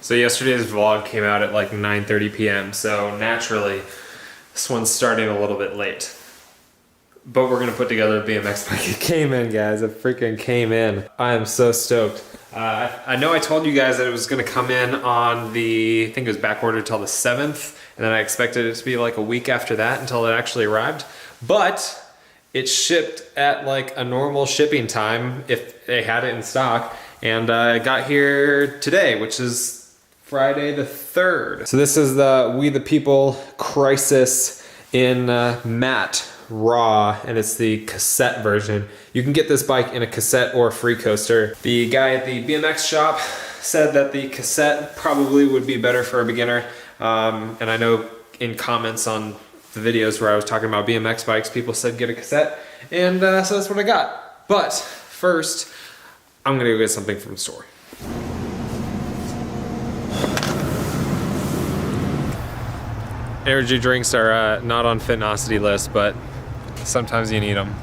So yesterday's vlog came out at like 9:30 p.m. So naturally, this one's starting a little bit late. But we're gonna put together a BMX bike. It came in, guys. It freaking came in. I am so stoked. I know I told you guys that it was gonna come in on the, I think it was back ordered till the 7th, and then I expected it to be like a week after that until it actually arrived. But it shipped at like a normal shipping time if they had it in stock, and it got here today, which is Friday the 3rd. So this is the We the People Crisis in matte raw, and it's the cassette version. You can get this bike in a cassette or a free coaster. The guy at the BMX shop said that the cassette probably would be better for a beginner, and I know in comments on the videos where I was talking about BMX bikes, people said get a cassette, and so that's what I got. But first, I'm gonna go get something from the store. Energy drinks are not on Motonosity list, but sometimes you need them.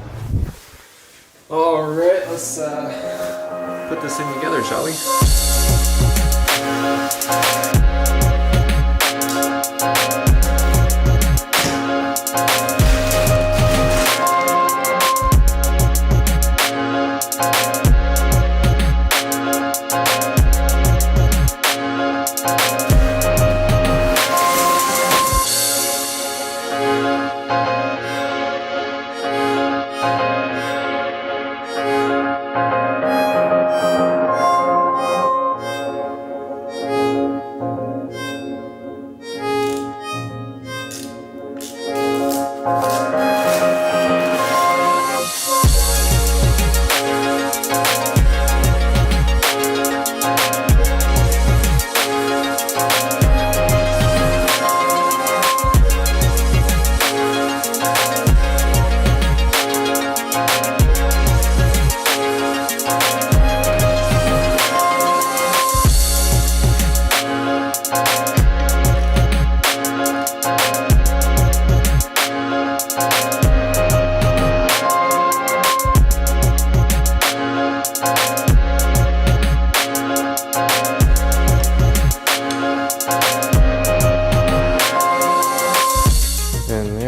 All right, let's put this thing together, shall we?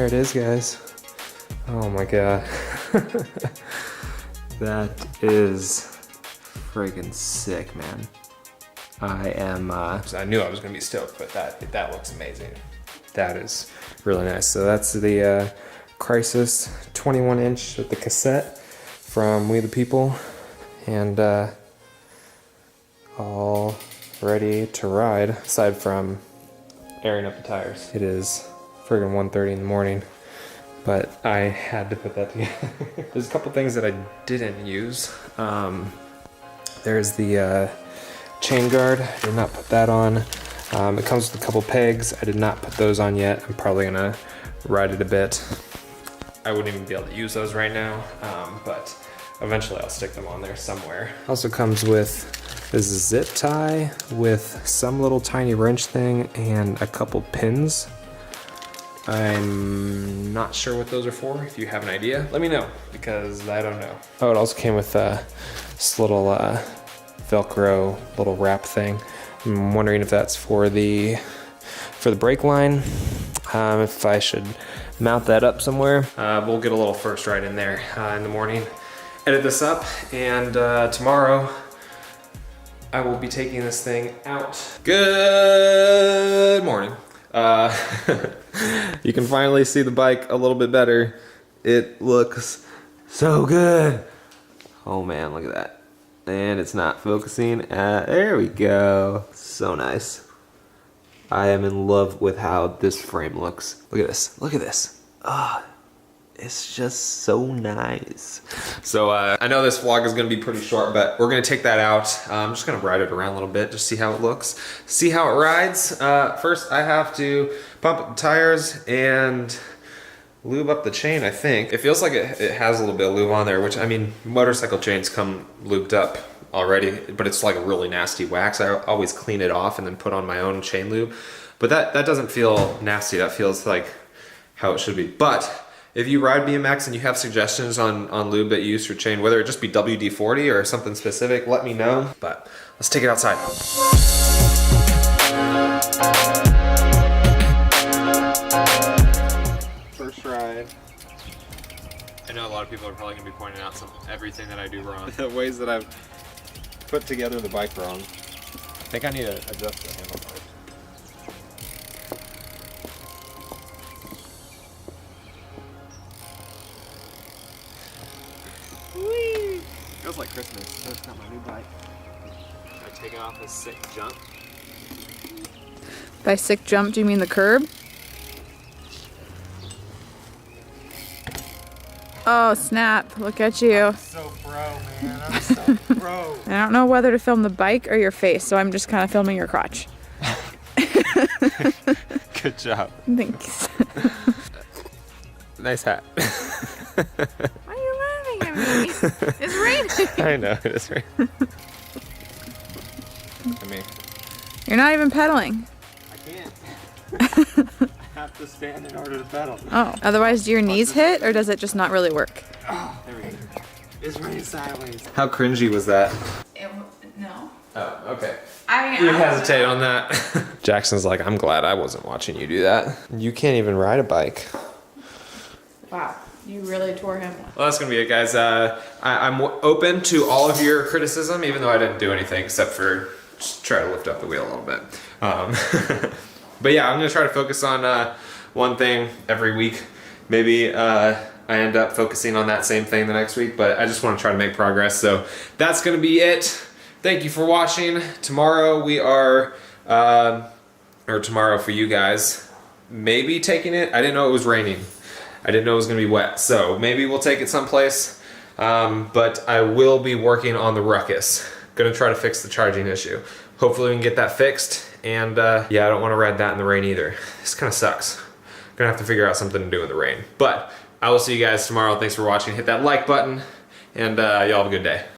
It is, guys. Oh my god. That is friggin' sick, man. I knew I was gonna be stoked, but that looks amazing. That is really nice. So that's the Crisis 21-inch with the cassette from We the People, and all ready to ride, aside from airing up the tires. It is friggin' 1:30 in the morning, but I had to put that together. There's a couple things that I didn't use. There's the chain guard. I did not put that on. It comes with a couple pegs. I did not put those on yet. I'm probably gonna ride it a bit. I wouldn't even be able to use those right now, but eventually I'll stick them on there somewhere. Also comes with this zip tie with some little tiny wrench thing and a couple pins. I'm not sure what those are for. If you have an idea, let me know, because I don't know. Oh, it also came with this little Velcro little wrap thing. I'm wondering if that's for the brake line, if I should mount that up somewhere. We'll get a little first ride in there in the morning, edit this up, and tomorrow I will be taking this thing out. Good morning. You can finally see the bike a little bit better. It looks so good. Oh man, look at that. And it's not focusing. There we go. So nice. I am in love with how this frame looks. Look at this. Look at this. Ah, it's just so nice. So I know this vlog is gonna be pretty short, but we're gonna take that out. I'm just gonna ride it around a little bit, just see how it looks, see how it rides. First I have to pump up the tires and lube up the chain, I think. It feels like it has a little bit of lube on there, which, I mean, motorcycle chains come lubed up already, but it's like a really nasty wax. I always clean it off and then put on my own chain lube. But that doesn't feel nasty, that feels like how it should be. But if you ride BMX and you have suggestions on lube that you use for chain, whether it just be WD-40 or something specific, let me know. But let's take it outside. of people are probably gonna be pointing out everything that I do wrong. The ways that I've put together the bike wrong. I think I need to adjust the handlebars. Whee! Feels like Christmas. That's not my new bike. I take it off a sick jump. By sick jump, do you mean the curb? Oh, snap. Look at you. I'm so pro, man. I'm so pro. I don't know whether to film the bike or your face, so I'm just kind of filming your crotch. Good job. Thanks. Nice hat. Why are you laughing at me? It's raining. I know, it is raining. I mean, You're not even pedaling. I can't. I have to stand in order to pedal. Oh, otherwise do your knees hit, or does it just not really work? Oh, there we go. It's raining sideways. How cringy was that? No. Oh, okay. I You hesitate on that. Jackson's like, I'm glad I wasn't watching you do that. You can't even ride a bike. Wow, you really tore him. Well, that's gonna be it, guys. I'm open to all of your criticism, even though I didn't do anything except for just try to lift up the wheel a little bit. But yeah, I'm gonna try to focus on one thing every week. Maybe I end up focusing on that same thing the next week, but I just want to try to make progress. So that's gonna be it. Thank you for watching. Tomorrow we are, or tomorrow for you guys, maybe taking it. I didn't know it was raining. I didn't know it was gonna be wet, so maybe we'll take it someplace. But I will be working on the ruckus. Gonna try to fix the charging issue. Hopefully we can get that fixed. And yeah, I don't want to ride that in the rain either. This kind of sucks. Gonna have to figure out something to do in the rain. But I will see you guys tomorrow. Thanks for watching. Hit that like button, and y'all have a good day.